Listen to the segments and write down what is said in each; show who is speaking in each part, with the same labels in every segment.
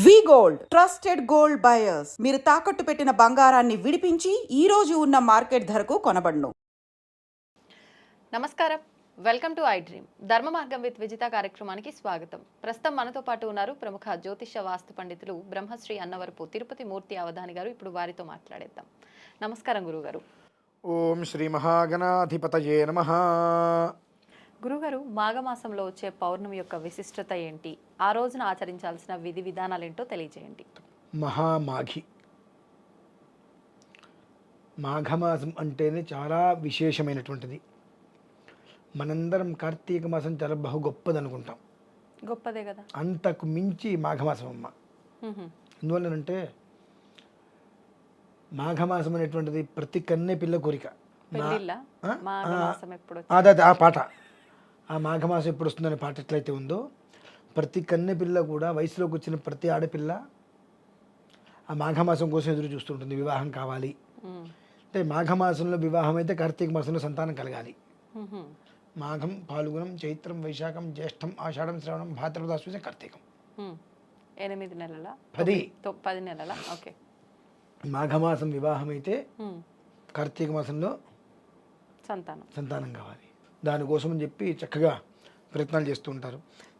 Speaker 1: వి gold trusted gold buyers మీరు తాకట్టు పెట్టిన బంగారాన్ని విడిపించి ఈ రోజు ఉన్న మార్కెట్ ధరకు కొనబడును.
Speaker 2: నమస్కారం, వెల్కమ్ టు ఐ డ్రీమ్. ధర్మ మార్గం విత్ విజిత కార్యక్రమానికి స్వాగతం. ప్రస్తుతం మనతో పాటు ఉన్నారు ప్రముఖ జ్యోతిష వాస్తు పండితులు బ్రహ్మశ్రీ అన్నవరపు తిరుపతి మూర్తి అవధాని గారు. ఇప్పుడు వారితో మాట్లాడేద్దాం. నమస్కారం గురుగారు.
Speaker 3: ఓం శ్రీ మహాగణాధిపతయే నమః.
Speaker 2: గురుగారు, మాఘమాసంలో వచ్చే పౌర్ణమి యొక్క విశిష్టత ఏంటి? ఆ రోజున ఆచరించాల్సిన విధి విధానాలు ఏంటో తెలియజేయండి.
Speaker 3: మహామాఘి, మాఘమాసం అంటేనే చాలా విశేషమైనటువంటిది. మనందరం కార్తీక మాసం చాలా బహు గొప్పది అనుకుంటాం.
Speaker 2: గొప్పదే కదా.
Speaker 3: అంతకు మించి మాఘమాసం అమ్మ. ఎందువల్లనంటే మాఘమాసం అనేటువంటిది ప్రతి కన్నె పిల్ల కోరిక. అదే ఆ పాట, ఆ మాఘమాసం ఎప్పుడు వస్తుందనే పాట ఎట్లయితే ఉందో, ప్రతి కన్నె పిల్ల కూడా వయసులోకి వచ్చిన ప్రతి ఆడపిల్ల ఆ మాఘమాసం కోసం ఎదురు చూస్తుంటుంది. వివాహం కావాలి అంటే మాఘమాసంలో వివాహం అయితే కార్తీక మాసంలో సంతానం కలగాలి. మాఘం, పాల్గొనం, చైత్రం, వైశాఖం, జ్యేష్టం, ఆషాఢం, శ్రవణం, భాద్రపద, ఆశ్వీజ, కార్తీకం.
Speaker 2: 8 నెలల 10 నెలల. ఓకే.
Speaker 3: మాఘమాసం వివాహం అయితే కార్తీక మాసంలో సంతానం కావాలి. దానికోసం అని చెప్పి చక్కగా ప్రయత్నాలు చేస్తూ ఉంటారు.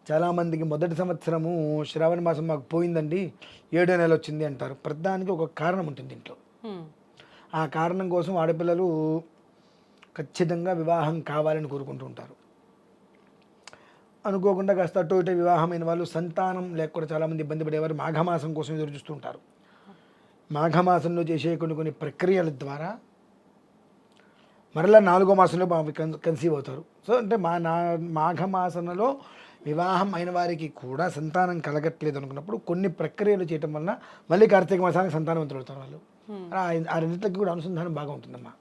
Speaker 3: చాలామందికి మొదటి సంవత్సరము శ్రావణ మాసం మాకు పోయిందండి, 7వ నెల వచ్చింది అంటారు. ప్రతిదానికి ఒక కారణం ఉంటుంది ఇంట్లో. ఆ కారణం కోసం ఆడపిల్లలు ఖచ్చితంగా వివాహం కావాలని కోరుకుంటూ ఉంటారు. అనుకోకుండా కాస్త అటు ఇటు వివాహమైన వాళ్ళు సంతానం లేకుండా చాలామంది ఇబ్బంది పడేవారు మాఘమాసం కోసం ఎదురు చూస్తూ ఉంటారు. మాఘమాసంలో చేసే కొన్ని ప్రక్రియల ద్వారా మరలా 4వ మాసంలో కన్సీవ్ అవుతారు. సో అంటే మాఘమాసంలో వివాహం అయిన వారికి కూడా సంతానం కలగట్లేదు అనుకున్నప్పుడు కొన్ని ప్రక్రియలు చేయటం వలన మళ్ళీ కార్తీక మాసానికి సంతానవంతులు అవుతారు వాళ్ళు. ఆ రెండింటికి కూడా అనుసంధానం బాగా ఉంటుందమ్మా.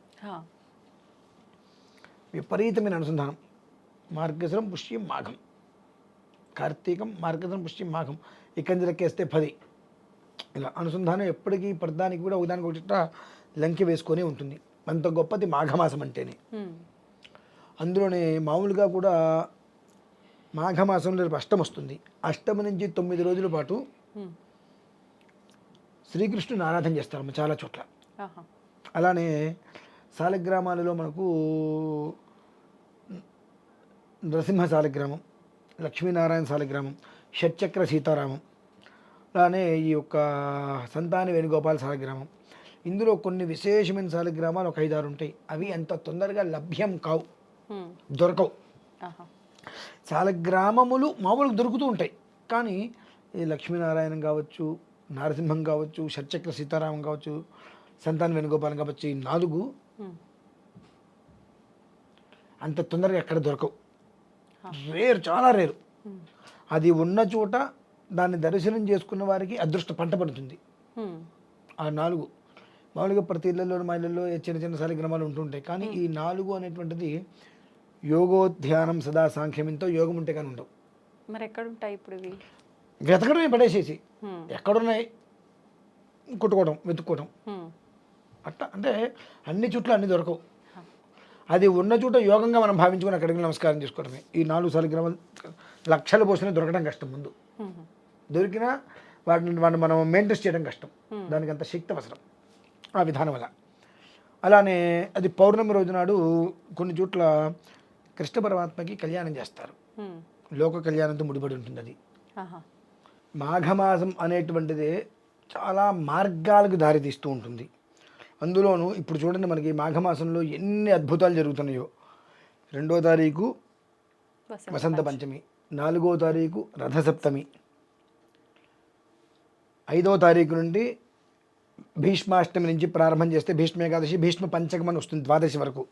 Speaker 3: విపరీతమైన అనుసంధానం. మార్గశిరం, పుష్యం, మాఘం. కార్తీకం, మార్గశిరం, పుష్యం, మాఘం. ఇక్కడి లెక్కేస్తే 10. ఇలా అనుసంధానం ఎప్పటికీ ప్రధానికి కూడా ఒకదానికి ఒకటి లంకి వేసుకొని ఉంటుంది. అంత గొప్పది మాఘమాసం అంటేనే. అందులోనే మామూలుగా కూడా మాఘమాసంలో అష్టమి వస్తుంది. అష్టమి నుంచి 9 రోజుల పాటు శ్రీకృష్ణుని ఆరాధన చేస్తారు చాలా చోట్ల. అలానే శాలిగ్రామాలలో మనకు నరసింహ శాలిగ్రామం, లక్ష్మీనారాయణ శాలిగ్రామం, షట్చక్ర సీతారామం, అలానే ఈ యొక్క సంతాన వేణుగోపాల శాలిగ్రామం. ఇందులో కొన్ని విశేషమైన శాలిగ్రామాలు ఒక 5-6 ఉంటాయి. అవి అంత తొందరగా లభ్యం కావు, దొరకవు. శాలిగ్రామములు మామూలుగా దొరుకుతూ ఉంటాయి, కానీ ఈ లక్ష్మీనారాయణం కావచ్చు, నరసింహం కావచ్చు, షట్చక్ర సీతారామం కావచ్చు, సంతాన వేణుగోపాలం కావచ్చు, ఈ 4 అంత తొందరగా ఎక్కడ దొరకవు. రేరు, చాలా రేరు. అది ఉన్న చోట దాన్ని దర్శనం చేసుకున్న వారికి అదృష్ట పంట పడుతుంది. ఆ 4 మామూలుగా ప్రతి ఇళ్లలో మా ఇళ్లలో చిన్న చిన్న శాలిగ్రామాలు ఉంటుంటాయి, కానీ ఈ 4 అనేటువంటిది యోగోధ్యానం సదా సాంఖ్యమింతో యోగం ఉంటే కానీ ఉండవు.
Speaker 2: మరి ఎక్కడుంటాయి ఇప్పుడు?
Speaker 3: వెతకడమే, పడేసేసి ఎక్కడున్నాయి కొట్టుకోవడం, వెతుక్కోవడం. అట్లా అంటే అన్ని చుట్లు అన్ని దొరకవు. అది ఉన్న చోట యోగంగా మనం భావించుకొని అక్కడికి నమస్కారం చేసుకోవడమే. ఈ 4 శాలిగ్రామాలు లక్షలు పోసినా దొరకడం కష్టం. ముందు దొరికినా వాటిని మనం మెయింటైన్ చేయడం కష్టం. దానికి అంత శక్తి అవసరం ఆ విధానం వల్ల. అలానే అది పౌర్ణమి రోజు నాడు కొన్ని చోట్ల కృష్ణ పరమాత్మకి కళ్యాణం చేస్తారు. లోక కళ్యాణంతో ముడిపడి ఉంటుంది అది. మాఘమాసం అనేటువంటిది చాలా మార్గాలకు దారితీస్తూ ఉంటుంది. అందులోనూ ఇప్పుడు చూడండి, మనకి మాఘమాసంలో ఎన్ని అద్భుతాలు జరుగుతున్నాయో. 2వ తారీఖు వసంత పంచమి, 4వ తారీఖు రథసప్తమి, 5వ తారీఖు నుండి భీష్మాష్టమి నుంచి ప్రారంభం చేస్తే భీష్మ ఏకాదశి, భీష్మ పంచకం అని వస్తుంది 12 వరకు.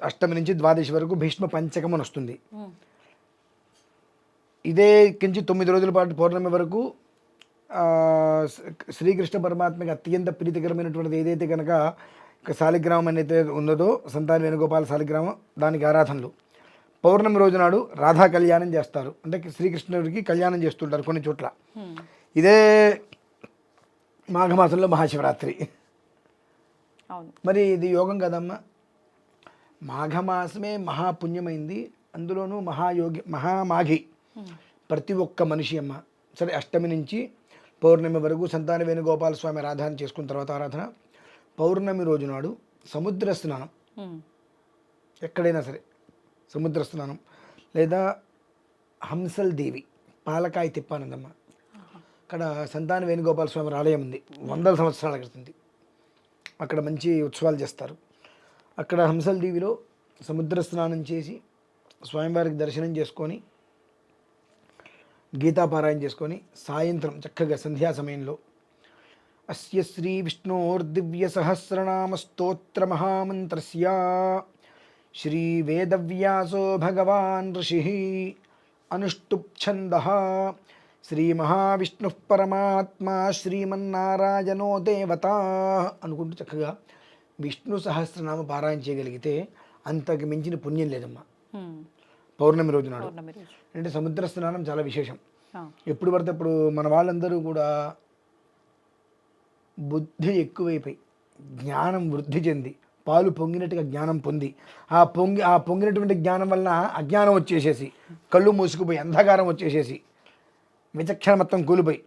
Speaker 3: అష్టమి నుంచి 12 వరకు భీష్మ పంచకం అని వస్తుంది. ఇదే కించి 9 రోజుల పాటు పౌర్ణమి వరకు శ్రీకృష్ణ పరమాత్మకి అత్యంత ప్రీతికరమైనటువంటిది ఏదైతే కనుక శాలిగ్రామం అనేది ఉన్నదో, సంతాన వేణుగోపాల శాలిగ్రామం, దానికి ఆరాధనలు. పౌర్ణమి రోజు నాడు రాధా కళ్యాణం చేస్తారు, అంటే శ్రీకృష్ణుడికి కళ్యాణం చేస్తుంటారు కొన్ని చోట్ల. ఇదే మాఘమాసంలో మహాశివరాత్రి. మరి ఇది యోగం కదమ్మా. మాఘమాసమే మహాపుణ్యమైంది. అందులోనూ మహామాఘి ప్రతి ఒక్క మనిషి అమ్మ సరే అష్టమి నుంచి పౌర్ణమి వరకు సంతాన వేణుగోపాల స్వామి ఆరాధన చేసుకున్న తర్వాత ఆరాధన పౌర్ణమి రోజు నాడు సముద్ర స్నానం, ఎక్కడైనా సరే సముద్ర స్నానం, లేదా హంసల్ దేవి పాలకాయ తిప్పానందమ్మ, అక్కడ సంతాన వేణుగోపాల స్వామి ఆలయం ఉంది, వందల సంవత్సరాల క్రితంది. అక్కడ మంచి ఉత్సవాలు చేస్తారు. అక్కడ హంసల్ దేవిలో సముద్ర స్నానం చేసి స్వామివారికి దర్శనం చేసుకొని గీతాపారాయణ చేసుకొని సాయంత్రం చక్కగా సంధ్యా సమయంలో అస్య శ్రీ విష్ణోర్దివ్య సహస్రనామ స్తోత్ర మహామంత్రస్య శ్రీ వేదవ్యాసో భగవాన్ ఋషి అనుష్టుప్ఛందః శ్రీ మహావిష్ణు పరమాత్మ శ్రీమన్నారాయణో దేవత అనుకుంటూ చక్కగా విష్ణు సహస్రనామ పారాయణ చేయగలిగితే అంతకు మించిన పుణ్యం లేదమ్మా. పౌర్ణమి రోజు నాడు అంటే సముద్ర స్నానం చాలా విశేషం. ఎప్పుడు పడితే అప్పుడు మన వాళ్ళందరూ కూడా బుద్ధి ఎక్కువైపోయి జ్ఞానం వృద్ధి చెంది పాలు పొంగినట్టుగా జ్ఞానం పొంది ఆ పొంగినటువంటి జ్ఞానం వలన అజ్ఞానం వచ్చేసేసి కళ్ళు మూసుకుపోయి అంధకారం వచ్చేసేసి విచక్షణ మొత్తం కూలిపోయి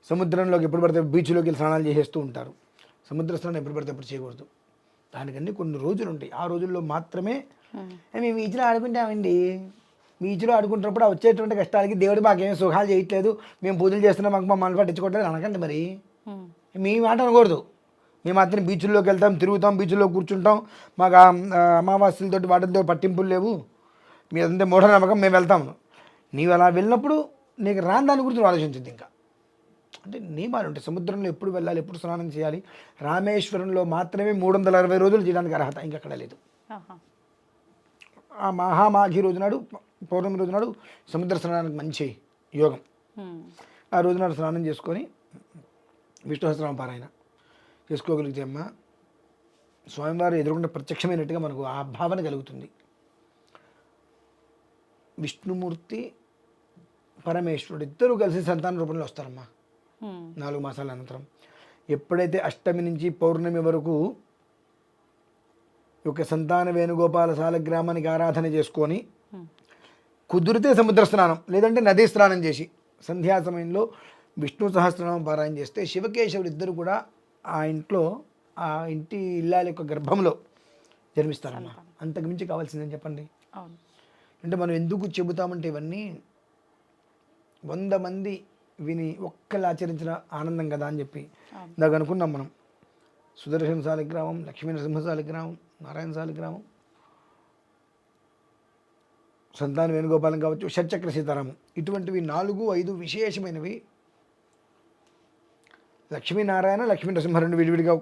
Speaker 3: సముద్రంలోకి ఎప్పుడు పడితే బీచ్లోకి వెళ్ళి స్నానాలు చేసేస్తూ ఉంటారు. సముద్ర స్నానం ఎప్పుడు పడితే ఎప్పుడు చేయకూడదు. దానికన్నీ కొన్ని రోజులు ఉంటాయి. ఆ రోజుల్లో మాత్రమే మేము బీచ్లో ఆడుకుంటామండి, బీచ్లో ఆడుకుంటున్నప్పుడు వచ్చేటువంటి కష్టాలకి దేవుడు మాకేం సుఖాలు చేయట్లేదు, మేము పూజలు చేస్తున్నాం, మాకు మమ్మల్ని పట్టించుకోవట్లేదు అనకండి. మరి మీ మాట అనకూడదు. మేము మాత్రం బీచ్ల్లోకి వెళ్తాం, తిరుగుతాం, బీచ్లో కూర్చుంటాం, మాకు అమావాస్యలతోటి వాటితో పట్టింపులు లేవు, మీ అంతే మూఢనమ్మకం, మేము వెళ్తాము. నీవు అలా వెళ్ళినప్పుడు నీకు రాని దాని గురించి ఆలోచించద్దు. ఇంకా అంటే నియమాలు ఉంటాయి. సముద్రంలో ఎప్పుడు వెళ్ళాలి, ఎప్పుడు స్నానం చేయాలి. రామేశ్వరంలో మాత్రమే 360 రోజులు చేయడానికి అర్హత, ఇంకెక్కడ లేదు. ఆ మహామాఘి రోజు నాడు పౌర్ణమి రోజు నాడు సముద్ర స్నానానికి మంచి యోగం. ఆ రోజు నాడు స్నానం చేసుకొని విష్ణు సహస్రనామ పారాయణ చేసుకోగలిగితే అమ్మ స్వామివారు ఎదురుకుండా ప్రత్యక్షమైనట్టుగా మనకు ఆ భావన కలుగుతుంది. విష్ణుమూర్తి పరమేశ్వరుడు ఇద్దరు కలిసి సంతాన రూపంలో వస్తారమ్మా 4 మాసాల అనంతరం. ఎప్పుడైతే అష్టమి నుంచి పౌర్ణమి వరకు ఒక సంతాన వేణుగోపాల సాలగ్రామానికి ఆరాధన చేసుకొని కుదిరితే సముద్ర స్నానం లేదంటే నదీ స్నానం చేసి సంధ్యా సమయంలో విష్ణు సహస్రనామం పారాయణ చేస్తే శివకేశవుడు ఇద్దరు కూడా ఆ ఇంట్లో ఆ ఇంటి ఇల్లాల యొక్క గర్భంలో జన్మిస్తారమ్మా. అంతకుమించి కావాల్సిందని చెప్పండి. అంటే మనం ఎందుకు చెబుతామంటే ఇవన్నీ 100 మంది విని ఒక్కళ్ళు ఆచరించిన ఆనందం కదా అని చెప్పి ఇందాక అనుకున్నాం మనం. సుదర్శన సాలిగ్రామం, లక్ష్మీ నరసింహ సాలిగ్రామం, నారాయణ సాలిగ్రామం, సంతాన వేణుగోపాలం కావచ్చు, షట్చక్ర సీతారామం, ఇటువంటివి 4, 5 విశేషమైనవి. లక్ష్మీనారాయణ, లక్ష్మీ నరసింహ 2 విడివిడిగా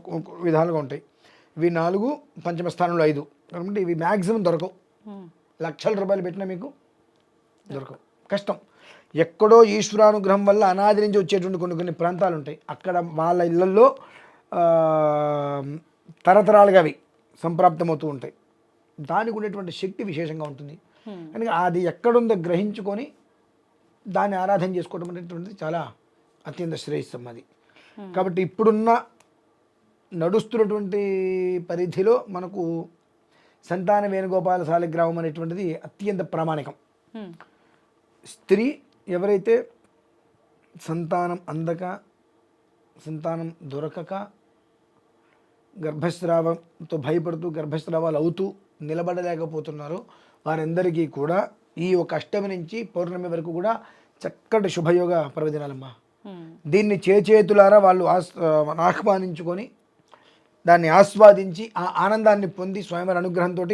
Speaker 3: విధాలుగా ఉంటాయి. ఇవి 4 పంచమ స్థానంలో 5 కాబట్టి ఇవి మ్యాక్సిమం దొరకవు. లక్షల రూపాయలు పెట్టినా మీకు దొరకవు, కష్టం. ఎక్కడో ఈశ్వరానుగ్రహం వల్ల అనాది నుంచి వచ్చేటువంటి కొన్ని ప్రాంతాలు ఉంటాయి. అక్కడ వాళ్ళ ఇళ్లలో తరతరాలుగా అవి సంప్రాప్తమవుతూ ఉంటాయి. దానికి ఉండేటువంటి శక్తి విశేషంగా ఉంటుంది. కనుక అది ఎక్కడుందో గ్రహించుకొని దాన్ని ఆరాధన చేసుకోవడం అనేటువంటిది చాలా అత్యంత శ్రేయస్సం అది. కాబట్టి ఇప్పుడున్న నడుస్తున్నటువంటి పరిధిలో మనకు సంతాన వేణుగోపాల సాలిగ్రామం అనేటువంటిది అత్యంత ప్రామాణికం. స్త్రీ ఎవరైతే సంతానం అందక, సంతానం దొరకక, గర్భస్రావంతో భయపడుతూ గర్భస్రావాలు అవుతూ నిలబడలేకపోతున్నారో వారందరికీ కూడా ఈ ఒక అష్టమి నుంచి పౌర్ణమి వరకు కూడా చక్కటి శుభయోగ పర్వదినాలమ్మా. దీన్ని చేతులారా వాళ్ళు ఆహ్వానించుకొని దాన్ని ఆస్వాదించి ఆ ఆనందాన్ని పొంది స్వయంవారి అనుగ్రహంతో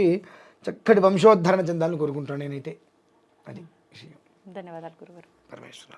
Speaker 3: చక్కటి వంశోద్ధరణ చెందాలని కోరుకుంటాను నేనైతే. అది విషయం.
Speaker 2: ధన్యవాదాలు గురుగారు.
Speaker 3: పరమేశ్వర.